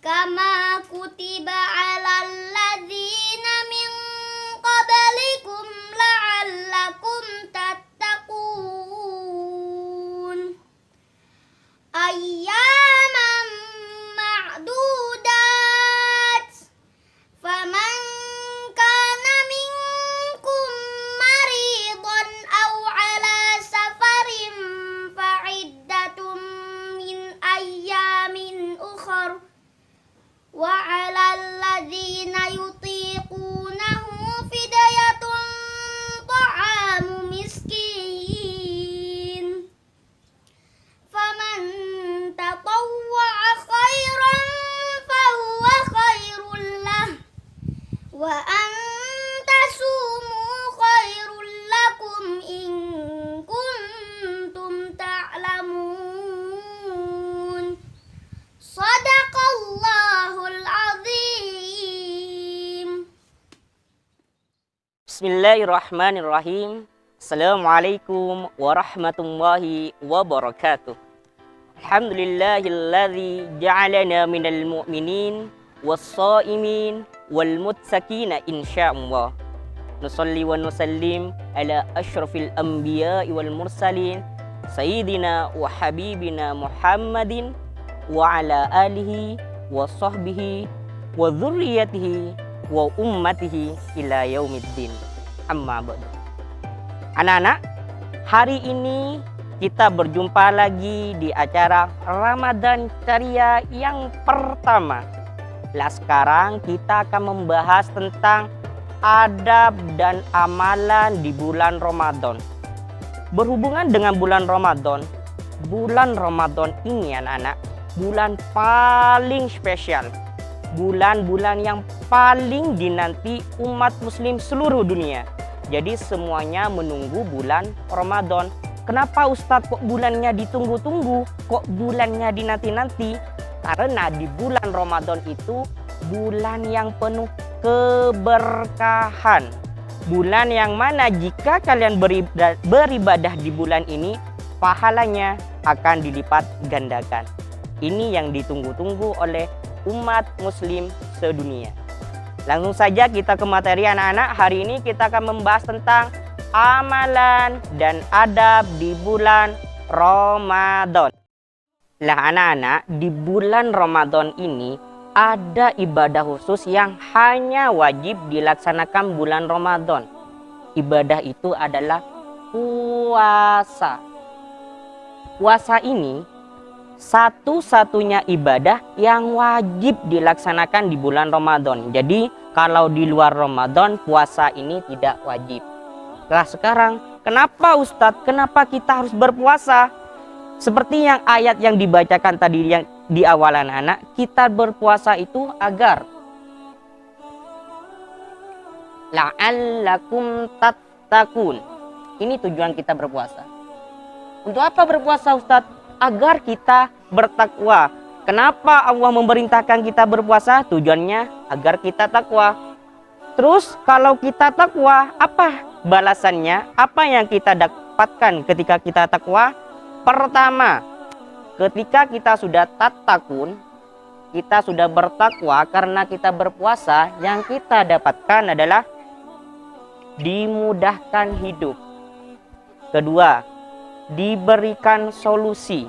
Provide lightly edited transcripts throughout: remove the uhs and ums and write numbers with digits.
kama kutiba 'alal ladzina min qablikum la'allakum tattaqun. Ayyaman ma'dudat. Faman kana minkum maridan aw 'ala safarin fa'iddatum min ayyamin ukhra wa 'alal ladzina yutiqunahu fidyatun ta'amu miskin. Faman tatawwa'a khairan fahuwa khairul lah wa antasumu khairul lakum in kuntum ta'lamun. Shadaqallahul azim. Bismillahirrahmanirrahim. Assalamualaikum warahmatullahi wabarakatuh. Alhamdulillahilladzi ja'alana minal mu'minin was-sha'imin wal muttaqina insyaallah. Nusalli wa nusallim ala asyrafil anbiya'i wal mursalin sayyidina wa habibina Muhammadin wa ala alihi wa sahbihi wa dzurriyyatihi wa ummatihi ila yaumiddin. Amma ba'du. Anak-anak, hari ini kita berjumpa lagi di acara Ramadan Ceria yang pertama. Nah, sekarang kita akan membahas tentang adab dan amalan di bulan Ramadan. Berhubungan dengan bulan Ramadan ini anak-anak, bulan paling spesial. Bulan-bulan yang paling dinanti umat muslim seluruh dunia. Jadi semuanya menunggu bulan Ramadan. Kenapa Ustadz kok bulannya ditunggu-tunggu? Kok bulannya dinanti-nanti? Karena di bulan Ramadan itu bulan yang penuh keberkahan. Bulan yang mana jika kalian beribadah di bulan ini, pahalanya akan dilipat gandakan. Ini yang ditunggu-tunggu oleh umat muslim sedunia. Langsung saja kita ke materi anak-anak. Hari ini kita akan membahas tentang amalan dan adab di bulan Ramadan. Lah anak-anak, di bulan Ramadan ini ada ibadah khusus yang hanya wajib dilaksanakan bulan Ramadan. Ibadah itu adalah puasa. Puasa ini satu-satunya ibadah yang wajib dilaksanakan di bulan Ramadan. Jadi kalau di luar Ramadan puasa ini tidak wajib. Nah sekarang kenapa Ustadz? Kenapa kita harus berpuasa? Seperti yang ayat yang dibacakan tadi yang di awalan anak, kita berpuasa itu agar la'allakum tattaqun. Ini tujuan kita berpuasa. Untuk apa berpuasa Ustadz? Agar kita bertakwa. Kenapa Allah memerintahkan kita berpuasa? Tujuannya agar kita takwa. Terus kalau kita takwa, apa balasannya? Apa yang kita dapatkan ketika kita takwa? Pertama, ketika kita sudah tattaqun, kita sudah bertakwa karena kita berpuasa, yang kita dapatkan adalah dimudahkan hidup. Kedua, diberikan solusi,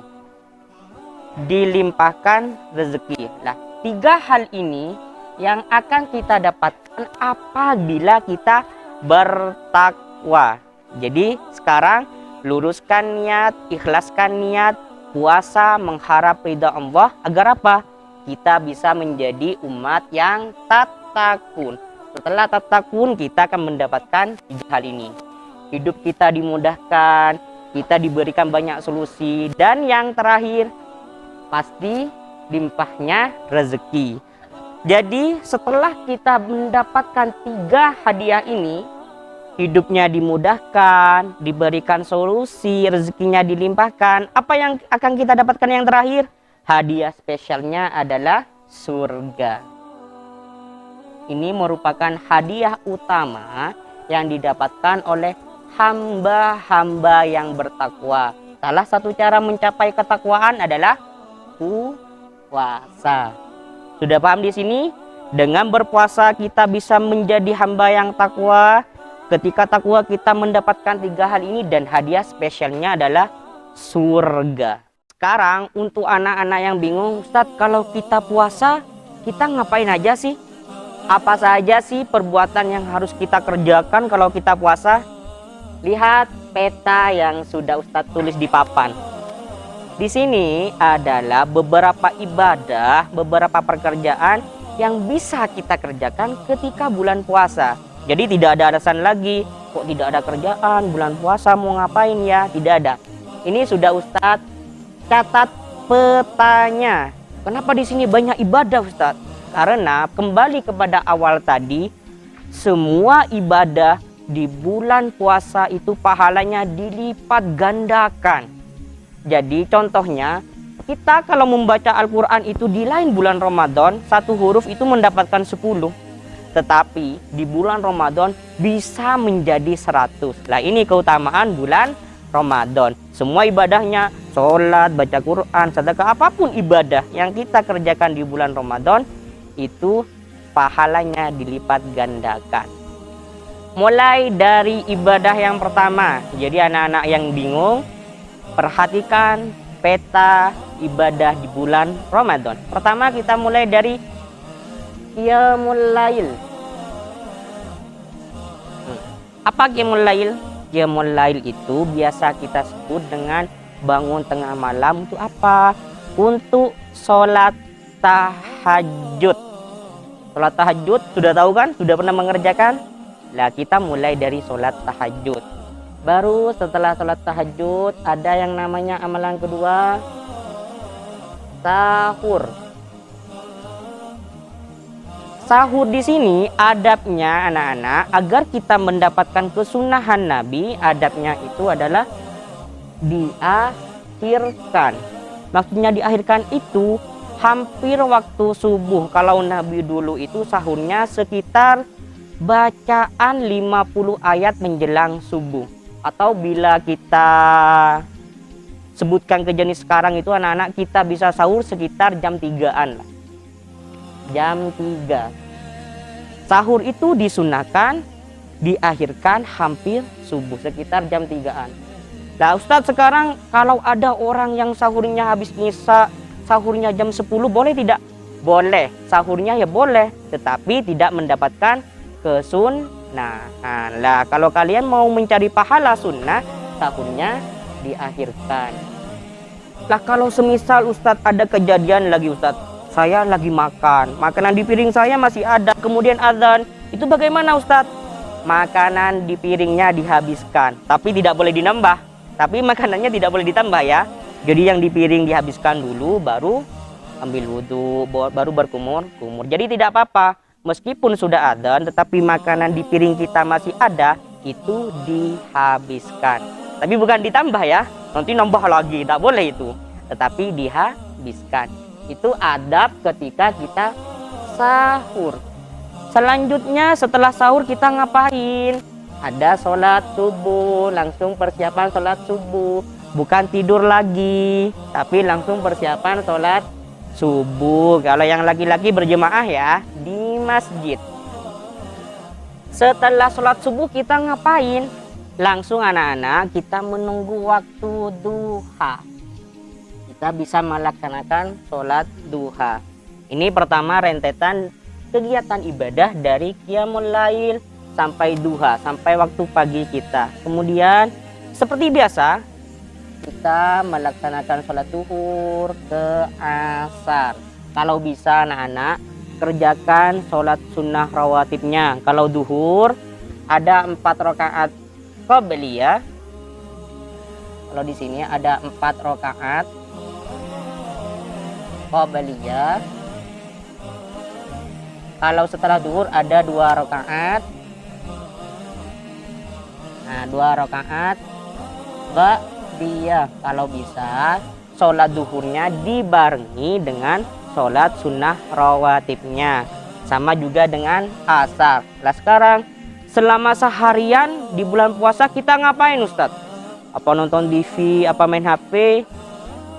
dilimpahkan rezeki. Nah, tiga hal ini yang akan kita dapatkan apabila kita bertakwa. Jadi sekarang luruskan niat, ikhlaskan niat puasa mengharap ridha Allah agar apa? Kita bisa menjadi umat yang tattaqun. Setelah tattaqun kita akan mendapatkan tiga hal ini. Hidup kita dimudahkan, kita diberikan banyak solusi, dan yang terakhir pasti limpahnya rezeki. Jadi setelah kita mendapatkan tiga hadiah ini, hidupnya dimudahkan, diberikan solusi, rezekinya dilimpahkan, apa yang akan kita dapatkan yang terakhir? Hadiah spesialnya adalah surga. Ini merupakan hadiah utama yang didapatkan oleh hamba-hamba yang bertakwa. Salah satu cara mencapai ketakwaan adalah puasa. Sudah paham di sini? Dengan berpuasa kita bisa menjadi hamba yang takwa. Ketika takwa kita mendapatkan 3 hal ini dan hadiah spesialnya adalah surga. Sekarang untuk anak-anak yang bingung, Ustadz, kalau kita puasa kita ngapain aja sih? Apa saja sih perbuatan yang harus kita kerjakan kalau kita puasa? Lihat peta yang sudah Ustadz tulis di papan. Di sini adalah beberapa ibadah, beberapa pekerjaan yang bisa kita kerjakan ketika bulan puasa. Jadi tidak ada alasan lagi, kok tidak ada kerjaan, bulan puasa mau ngapain ya? Tidak ada. Ini sudah Ustadz catat petanya. Kenapa di sini banyak ibadah, Ustadz? Karena kembali kepada awal tadi, semua ibadah di bulan puasa itu pahalanya dilipat gandakan. Jadi contohnya, kita kalau membaca Al-Quran itu di lain bulan Ramadan, 1 huruf itu mendapatkan 10. Tetapi di bulan Ramadan bisa menjadi 100. Nah, ini keutamaan bulan Ramadan. Semua ibadahnya, sholat, baca Quran, sedekah, apapun ibadah yang kita kerjakan di bulan Ramadan, itu pahalanya dilipat gandakan. Mulai dari ibadah yang pertama. Jadi anak-anak yang bingung, perhatikan peta ibadah di bulan Ramadan. Pertama kita mulai dari Qiyamul Lail. Apa Qiyamul Lail? Qiyamul Lail itu biasa kita sebut dengan bangun tengah malam. Untuk apa? Untuk sholat tahajud. Sholat tahajud sudah tahu kan? Sudah pernah mengerjakan? Nah, kita mulai dari sholat tahajud. Baru setelah sholat tahajud ada yang namanya amalan kedua, sahur. Sahur di sini adabnya anak-anak agar kita mendapatkan kesunahan Nabi, adabnya itu adalah diakhirkan. Maksudnya diakhirkan itu hampir waktu subuh. Kalau Nabi dulu itu sahurnya sekitar bacaan 50 ayat menjelang subuh. Atau bila kita sebutkan ke jenis sekarang itu anak-anak, kita bisa sahur sekitar jam 3-an lah. Jam 3. Sahur itu disunahkan diakhirkan hampir subuh sekitar jam 3-an. Nah, Ustadz, sekarang kalau ada orang yang sahurnya habis nyisa, sahurnya jam 10, boleh tidak? Boleh. Sahurnya ya boleh, tetapi tidak mendapatkan kesunahan. Nah, kalau kalian mau mencari pahala sunnah, sahurnya diakhirkan. Lah, kalau semisal Ustadz ada kejadian lagi, Ustadz, saya lagi makan, makanan di piring saya masih ada, kemudian azan, itu bagaimana Ustadz? Makanan di piringnya dihabiskan, tapi tidak boleh dinambah. Tapi makanannya tidak boleh ditambah ya. Jadi yang di piring dihabiskan dulu, baru ambil wudhu, baru berkumur. Jadi tidak apa-apa, meskipun sudah azan, tetapi makanan di piring kita masih ada, itu dihabiskan. Tapi bukan ditambah ya, nanti nambah lagi, tidak boleh itu. Tetapi dihabiskan. Itu adab ketika kita sahur. Selanjutnya setelah sahur kita ngapain? Ada sholat subuh, langsung persiapan sholat subuh. Bukan tidur lagi, tapi langsung persiapan sholat subuh. Kalau yang laki-laki berjemaah ya di masjid. Setelah sholat subuh kita ngapain? Langsung anak-anak kita menunggu waktu duha. Kita bisa melaksanakan sholat duha. Ini pertama rentetan kegiatan ibadah dari Qiyamul Lail sampai duha, sampai waktu pagi kita. Kemudian seperti biasa kita melaksanakan sholat duhur ke asar. Kalau bisa anak-anak kerjakan sholat sunnah rawatibnya. Kalau duhur ada 4 rakaat qabliyah. Kalau di sini ada 4 rakaat qabliyah. Kalau setelah duhur ada 2 rakaat. Nah, 2 rakaat ba'diyah. Kalau bisa sholat duhurnya dibarengi dengan sholat sunnah rawatibnya. Sama juga dengan asar. Nah, sekarang selama seharian di bulan puasa kita ngapain Ustadz? Apa nonton TV, apa main HP?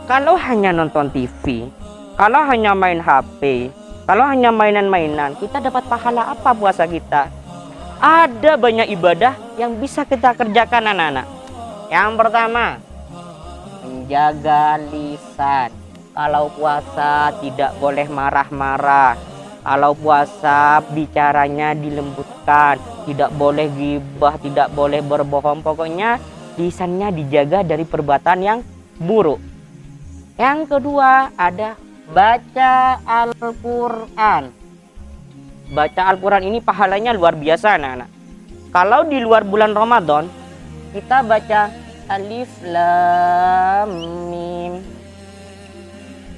Kalau hanya nonton TV, kalau hanya main HP, Kalau hanya mainan-mainan, kita dapat pahala apa puasa kita? Ada banyak ibadah yang bisa kita kerjakan anak-anak. Yang pertama, menjaga lisan. Kalau puasa tidak boleh marah-marah. Kalau puasa bicaranya dilembutkan, tidak boleh gibah, tidak boleh berbohong. Pokoknya lisannya dijaga dari perbuatan yang buruk. Yang kedua ada baca Al-Quran. Baca Al-Quran ini pahalanya luar biasa anak-anak. Kalau di luar bulan Ramadan, kita baca Alif Lam Mim.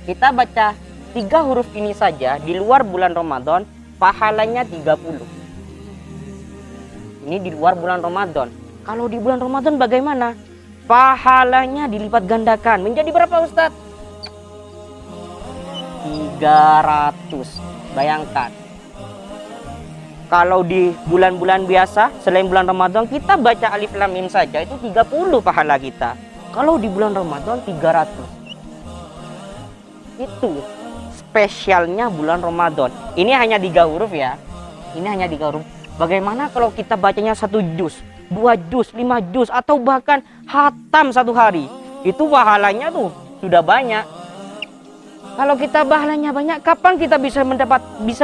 Kita baca 3 huruf ini saja di luar bulan Ramadan, pahalanya 30. Ini di luar bulan Ramadan. Kalau di bulan Ramadan bagaimana? Pahalanya dilipat gandakan. Menjadi berapa Ustadz? 300. Bayangkan. Kalau di bulan-bulan biasa, selain bulan Ramadan, kita baca Alif Lam Mim saja, itu 30 pahala kita. Kalau di bulan Ramadan, 300. Itu spesialnya bulan Ramadan. Ini hanya 3 huruf ya. Ini hanya 3 huruf. Bagaimana kalau kita bacanya 1 juz, 2 juz, 5 juz, atau bahkan khatam 1 hari? Itu pahalanya tuh sudah banyak. Kalau kita pahalanya banyak, kapan kita bisa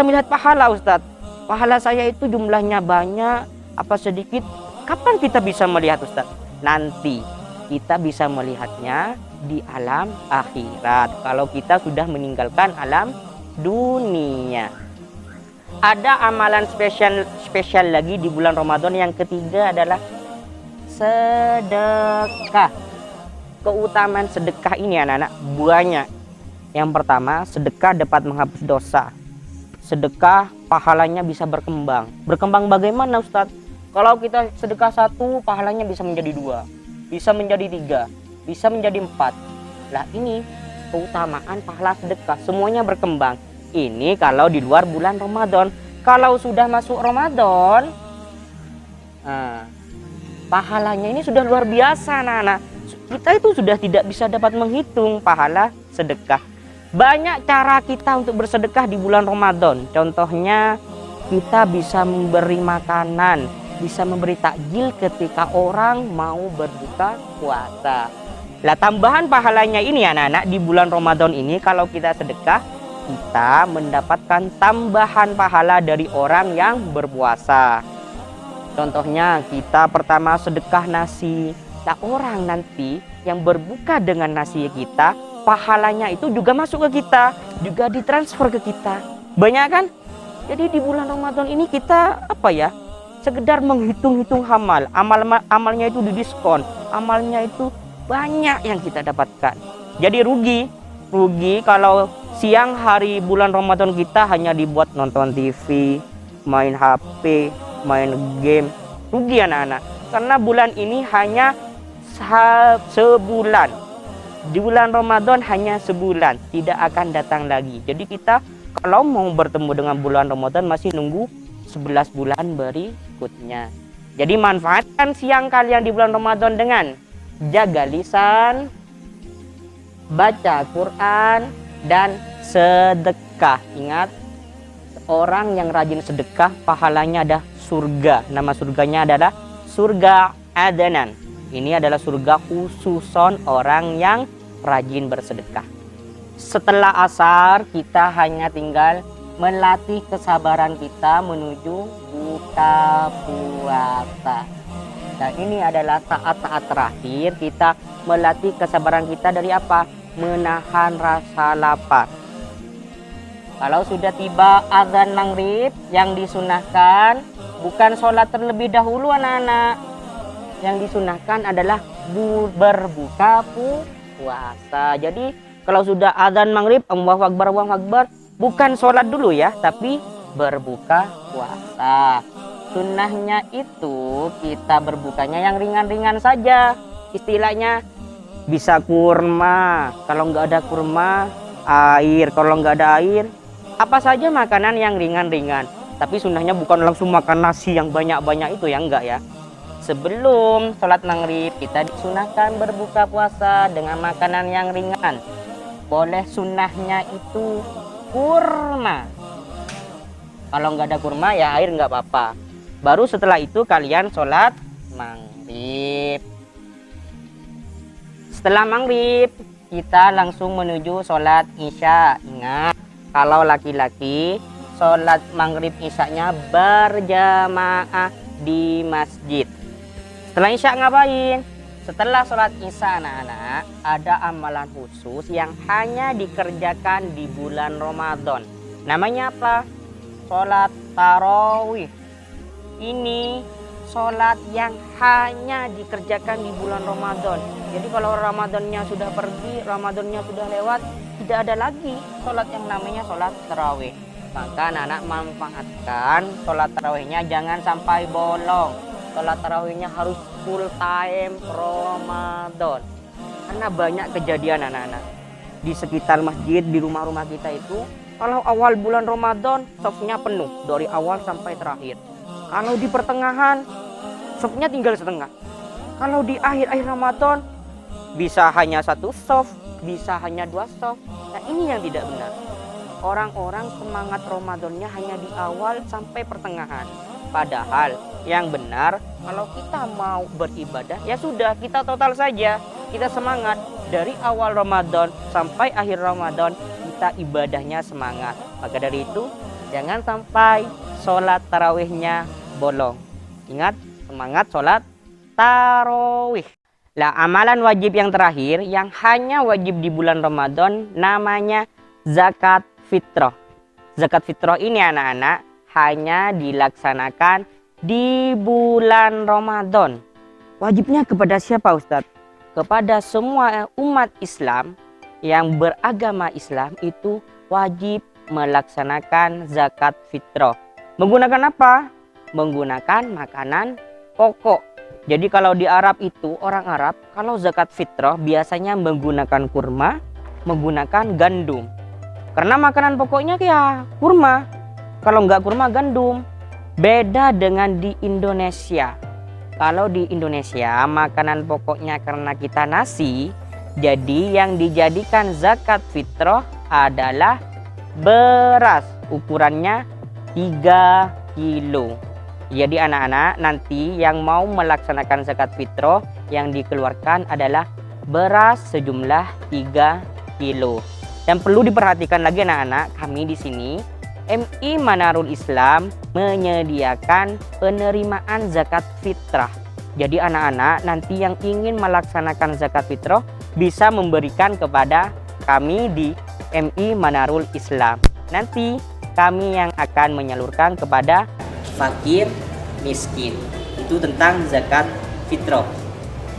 melihat pahala Ustadz? Pahala saya itu jumlahnya banyak, apa sedikit? Kapan kita bisa melihat Ustadz? Nanti kita bisa melihatnya di alam akhirat. Kalau kita sudah meninggalkan alam dunia. Ada amalan spesial lagi di bulan Ramadan. Yang ketiga adalah sedekah. Keutamaan sedekah ini anak-anak banyak. Yang pertama, sedekah dapat menghapus dosa. Sedekah pahalanya bisa berkembang. Berkembang bagaimana Ustadz? Kalau kita sedekah 1, pahalanya bisa menjadi 2, bisa menjadi 3, bisa menjadi 4. Lah ini keutamaan pahala sedekah, semuanya berkembang. Ini kalau di luar bulan Ramadan. Kalau sudah masuk Ramadan, pahalanya ini sudah luar biasa anak-anak. Kita itu sudah tidak bisa dapat menghitung pahala sedekah. Banyak cara kita untuk bersedekah di bulan Ramadan. Contohnya kita bisa memberi makanan, bisa memberi takjil ketika orang mau berbuka puasa. Lah tambahan pahalanya ini anak-anak di bulan Ramadan ini, kalau kita sedekah, kita mendapatkan tambahan pahala dari orang yang berpuasa. Contohnya kita pertama sedekah nasi. Nah orang nanti yang berbuka dengan nasi kita, pahalanya itu juga masuk ke kita, juga ditransfer ke kita. Banyak kan? Jadi di bulan Ramadan ini kita sekedar menghitung-hitung amalnya itu didiskon, amalnya itu banyak yang kita dapatkan. Jadi rugi kalau siang hari bulan Ramadan kita hanya dibuat nonton TV, main HP, main game. Rugi anak-anak, karena bulan ini hanya sebulan. Di bulan Ramadan hanya sebulan, tidak akan datang lagi. Jadi kita kalau mau bertemu dengan bulan Ramadan masih nunggu 11 bulan berikutnya. Jadi manfaatkan siang kalian di bulan Ramadan dengan jaga lisan, baca Quran, dan sedekah. Ingat, orang yang rajin sedekah pahalanya ada surga. Nama surganya adalah surga Adanan. Ini adalah surga khususon orang yang rajin bersedekah. Setelah asar kita hanya tinggal melatih kesabaran kita menuju buka puasa. Dan ini adalah saat-saat terakhir kita melatih kesabaran kita dari apa? Menahan rasa lapar. Kalau sudah tiba azan maghrib, yang disunahkan bukan sholat terlebih dahulu anak-anak. Yang disunahkan adalah berbuka puasa. Jadi kalau sudah azan maghrib, Allahu Akbar, bukan sholat dulu ya, tapi berbuka puasa. Sunnahnya itu kita berbukanya yang ringan-ringan saja. Istilahnya bisa kurma, kalau nggak ada kurma, air. Kalau nggak ada air, apa saja makanan yang ringan-ringan. Tapi sunnahnya bukan langsung makan nasi yang banyak-banyak itu ya, enggak ya. Sebelum sholat maghrib kita disunahkan berbuka puasa dengan makanan yang ringan. Boleh sunnahnya itu kurma. Kalau nggak ada kurma ya air nggak apa-apa. Baru setelah itu kalian sholat maghrib. Setelah maghrib kita langsung menuju sholat isya. Ingat, kalau laki-laki sholat maghrib isyanya berjamaah di masjid. Setelah isya ngapain? Setelah sholat isya anak-anak, ada amalan khusus yang hanya dikerjakan di bulan Ramadan. Namanya apa? Sholat tarawih. Ini sholat yang hanya dikerjakan di bulan Ramadan. Jadi kalau Ramadannya sudah pergi, Ramadannya sudah lewat, tidak ada lagi sholat yang namanya sholat tarawih. Maka anak-anak manfaatkan sholat tarawihnya, jangan sampai bolong. Sholat tarawihnya harus full time Ramadan. Karena banyak kejadian anak-anak di sekitar masjid, di rumah-rumah kita itu, kalau awal bulan Ramadan safnya penuh dari awal sampai terakhir. Kalau di pertengahan safnya tinggal setengah. Kalau di akhir-akhir Ramadan bisa hanya satu saf, bisa hanya dua saf. Nah ini yang tidak benar. Orang-orang semangat Ramadannya hanya di awal sampai pertengahan. Padahal yang benar kalau kita mau beribadah ya sudah kita total saja. Kita semangat dari awal Ramadan sampai akhir Ramadan, kita ibadahnya semangat. Maka dari itu jangan sampai sholat tarawihnya bolong. Ingat, semangat sholat tarawih. Lah amalan wajib yang terakhir yang hanya wajib di bulan Ramadan namanya zakat fitrah. Zakat fitrah ini anak-anak hanya dilaksanakan di bulan Ramadan. Wajibnya kepada siapa Ustadz? Kepada semua umat Islam yang beragama Islam itu wajib melaksanakan zakat fitrah. Menggunakan apa? Menggunakan makanan pokok. Jadi kalau di Arab itu, orang Arab kalau zakat fitrah biasanya menggunakan kurma, menggunakan gandum. Karena makanan pokoknya ya kurma. Kalau nggak kurma gandum. Beda dengan di Indonesia. Kalau di Indonesia makanan pokoknya karena kita nasi, jadi yang dijadikan zakat fitrah adalah beras. Ukurannya 3 kilo. Jadi anak-anak nanti yang mau melaksanakan zakat fitrah yang dikeluarkan adalah beras sejumlah 3 kilo. Dan perlu diperhatikan lagi anak-anak, kami di sini MI Manarul Islam menyediakan penerimaan zakat fitrah. Jadi anak-anak nanti yang ingin melaksanakan zakat fitrah bisa memberikan kepada kami di MI Manarul Islam. Nanti kami yang akan menyalurkan kepada fakir miskin. Itu tentang zakat fitrah.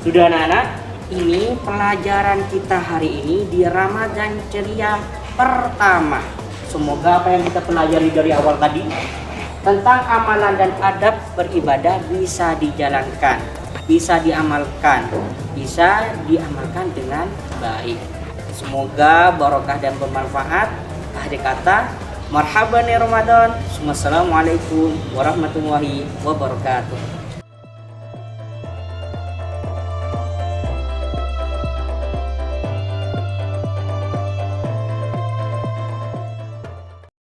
Sudah anak-anak, ini pelajaran kita hari ini di Ramadan ceria pertama. Semoga apa yang kita pelajari dari awal tadi tentang amalan dan adab beribadah bisa dijalankan, bisa diamalkan dengan baik. Semoga barokah dan bermanfaat. Akhir kata, marhaban ya Ramadan. Wassalamualaikum warahmatullahi wabarakatuh.